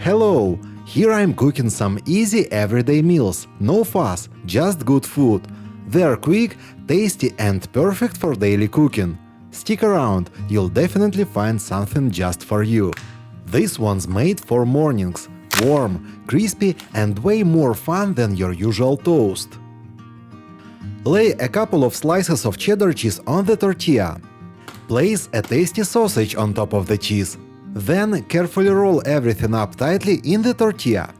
Hello! Here I'm cooking some easy everyday meals, no fuss, just good food. They're quick, tasty and perfect for daily cooking. Stick around, you'll definitely find something just for you. This one's made for mornings, warm, crispy and way more fun than your usual toast. Lay a couple of slices of cheddar cheese on the tortilla. Place a tasty sausage on top of the cheese. Then carefully roll everything up tightly in the tortilla.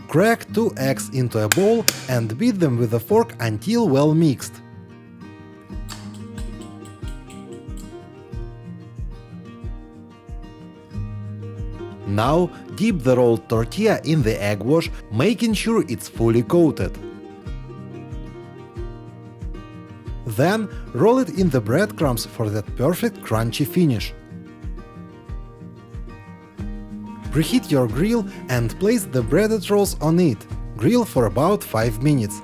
Crack 2 eggs into a bowl and beat them with a fork until well mixed. Now dip the rolled tortilla in the egg wash, making sure it's fully coated. Then roll it in the breadcrumbs for that perfect crunchy finish. Preheat your grill and place the breaded rolls on it. Grill for about 5 minutes.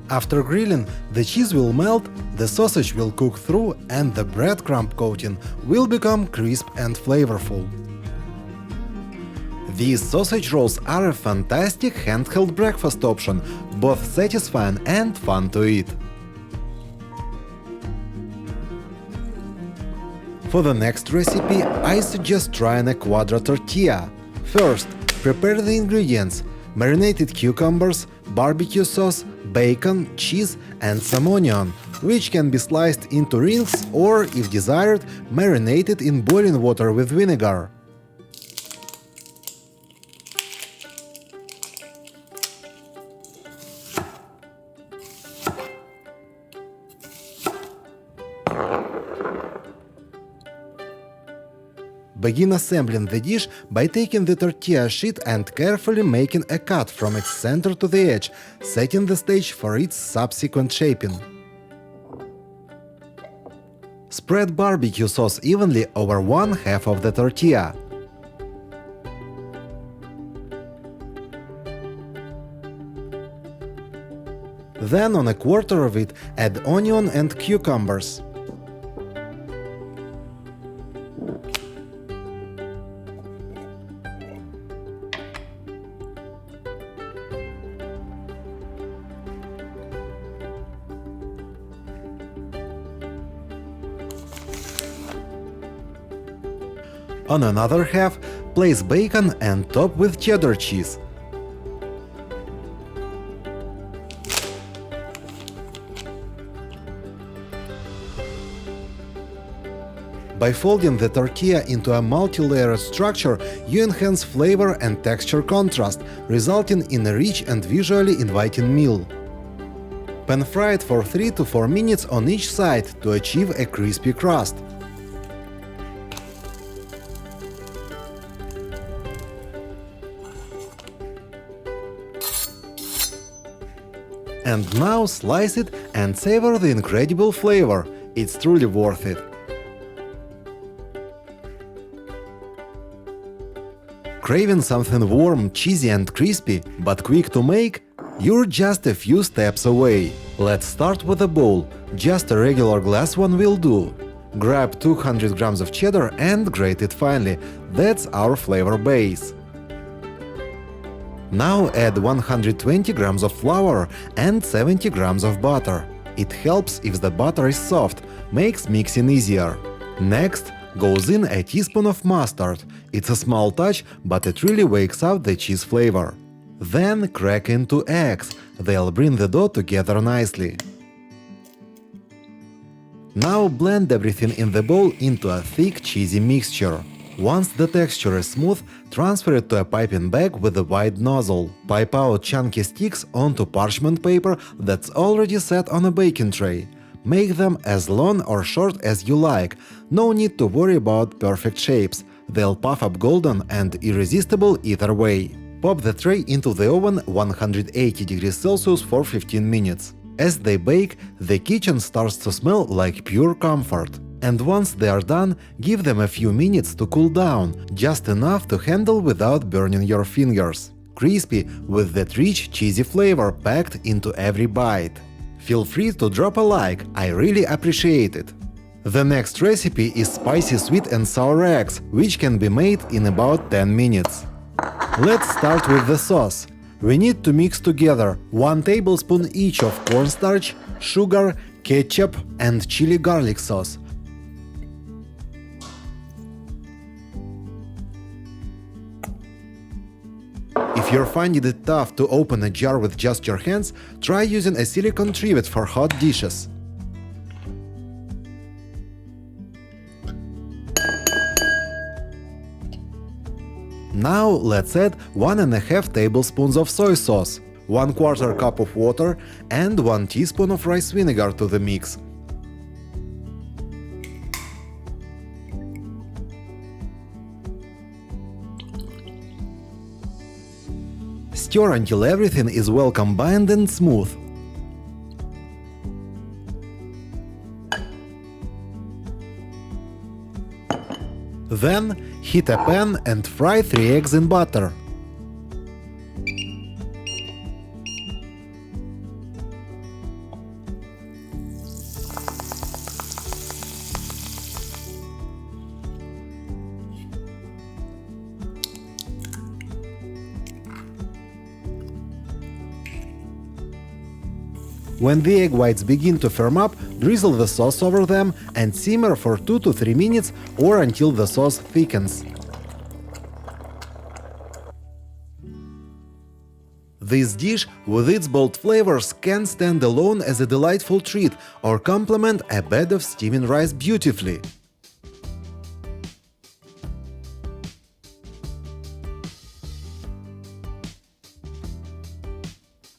After grilling, the cheese will melt, the sausage will cook through and the breadcrumb coating will become crisp and flavorful. These sausage rolls are a fantastic handheld breakfast option, both satisfying and fun to eat. For the next recipe, I suggest trying a Quadro-Tortilla. First, prepare the ingredients: marinated cucumbers, barbecue sauce, bacon, cheese and some onion, which can be sliced into rings or, if desired, marinated in boiling water with vinegar. Begin assembling the dish by taking the tortilla sheet and carefully making a cut from its center to the edge, setting the stage for its subsequent shaping. Spread barbecue sauce evenly over one half of the tortilla. Then on a quarter of it, add onion and cucumbers. On another half, place bacon and top with cheddar cheese. By folding the tortilla into a multi-layered structure, you enhance flavor and texture contrast, resulting in a rich and visually inviting meal. Pan fry it for 3 to 4 minutes on each side to achieve a crispy crust. And now slice it and savor the incredible flavor. It's truly worth it. Craving something warm, cheesy and crispy, but quick to make? You're just a few steps away. Let's start with a bowl. Just a regular glass one will do. Grab 200 grams of cheddar and grate it finely. That's our flavor base. Now add 120 grams of flour and 70 grams of butter. It helps if the butter is soft, makes mixing easier. Next goes in a teaspoon of mustard. It's a small touch, but it really wakes up the cheese flavor. Then crack in 2 eggs. They'll bring the dough together nicely. Now blend everything in the bowl into a thick cheesy mixture. Once the texture is smooth, transfer it to a piping bag with a wide nozzle. Pipe out chunky sticks onto parchment paper that's already set on a baking tray. Make them as long or short as you like. No need to worry about perfect shapes. They'll puff up golden and irresistible either way. Pop the tray into the oven 180 degrees Celsius for 15 minutes. As they bake, the kitchen starts to smell like pure comfort. And once they are done, give them a few minutes to cool down, just enough to handle without burning your fingers. crispy with that rich cheesy flavor packed into every bite. Feel free to drop a like, I really appreciate it. The next recipe is spicy sweet and sour eggs, which can be made in about 10 minutes. Let's start with the sauce. We need to mix together 1 tablespoon each of cornstarch, sugar, ketchup and chili garlic sauce. If you're finding it tough to open a jar with just your hands, try using a silicone trivet for hot dishes. Now let's add 1½ tablespoons of soy sauce, 1/4 cup of water and 1 teaspoon of rice vinegar to the mix. Stir until everything is well combined and smooth. Then, heat a pan and fry 3 eggs in butter. When the egg whites begin to firm up, drizzle the sauce over them and simmer for 2 to 3 minutes or until the sauce thickens. This dish, with its bold flavors, can stand alone as a delightful treat or complement a bed of steaming rice beautifully.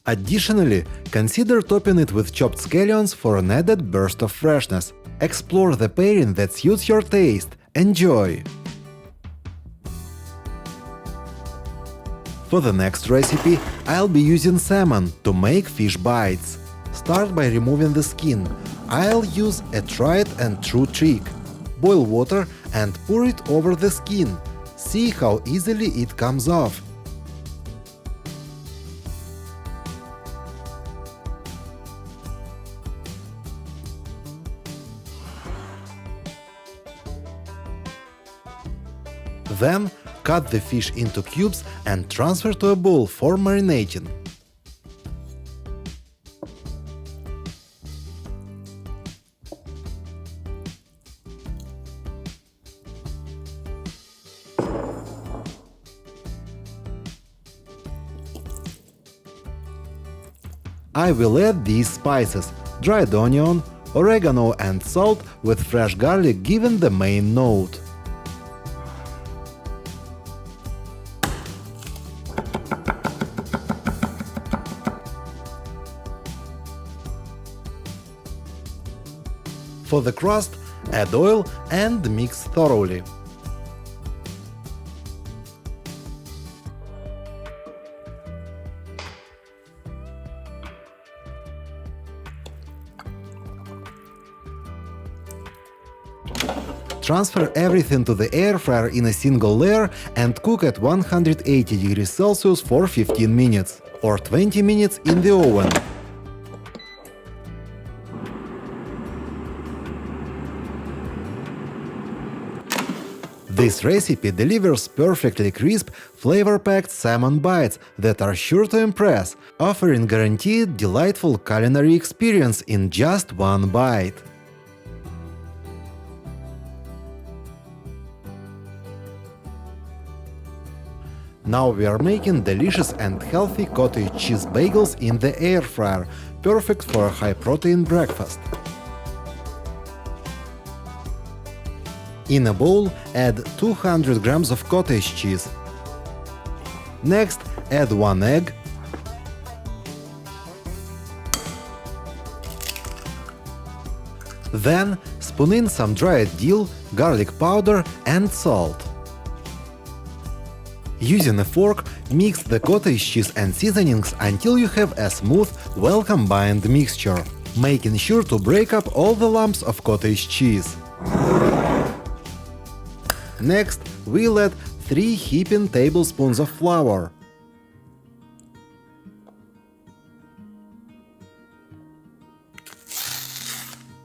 Additionally, consider topping it with chopped scallions for an added burst of freshness. Explore the pairing that suits your taste. Enjoy! For the next recipe, I'll be using salmon to make fish bites. Start by removing the skin. I'll use a tried and true trick. Boil water and pour it over the skin. See how easily it comes off. Then, cut the fish into cubes and transfer to a bowl for marinating. I will add these spices: dried onion, oregano and salt, with fresh garlic giving the main note. For the crust, add oil and mix thoroughly. Transfer everything to the air fryer in a single layer and cook at 180 degrees Celsius for 15 minutes, or 20 minutes in the oven. This recipe delivers perfectly crisp, flavor-packed salmon bites that are sure to impress, offering guaranteed delightful culinary experience in just one bite. Now we are making delicious and healthy cottage cheese bagels in the air fryer, perfect for a high-protein breakfast. In a bowl, add 200 grams of cottage cheese. Next, add 1 egg, then spoon in some dried dill, garlic powder and salt. Using a fork, mix the cottage cheese and seasonings until you have a smooth, well-combined mixture, making sure to break up all the lumps of cottage cheese. Next, we'll add 3 heaping tablespoons of flour.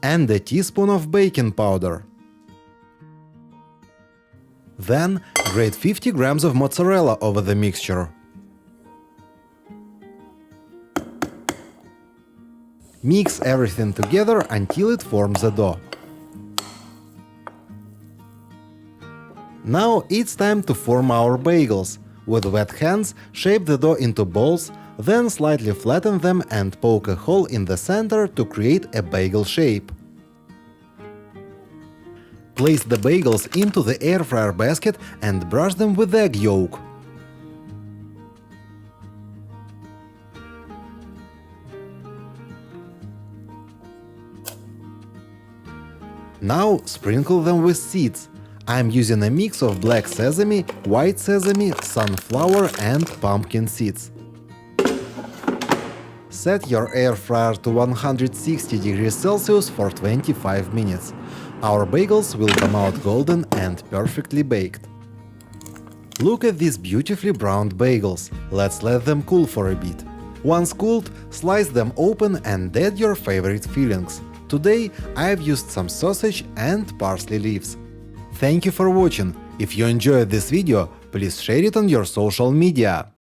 and a teaspoon of baking powder. Then grate 50 grams of mozzarella over the mixture. Mix everything together until it forms a dough. Now it's time to form our bagels. With wet hands, shape the dough into balls, then slightly flatten them and poke a hole in the center to create a bagel shape. Place the bagels into the air fryer basket and brush them with egg yolk. Now sprinkle them with seeds. I'm using a mix of black sesame, white sesame, sunflower and pumpkin seeds. Set your air fryer to 160 degrees Celsius for 25 minutes. Our bagels will come out golden and perfectly baked. Look at these beautifully browned bagels. Let's let them cool for a bit. Once cooled, slice them open and add your favorite fillings. Today I've used some sausage and parsley leaves. Thank you for watching. If you enjoyed this video, please share it on your social media.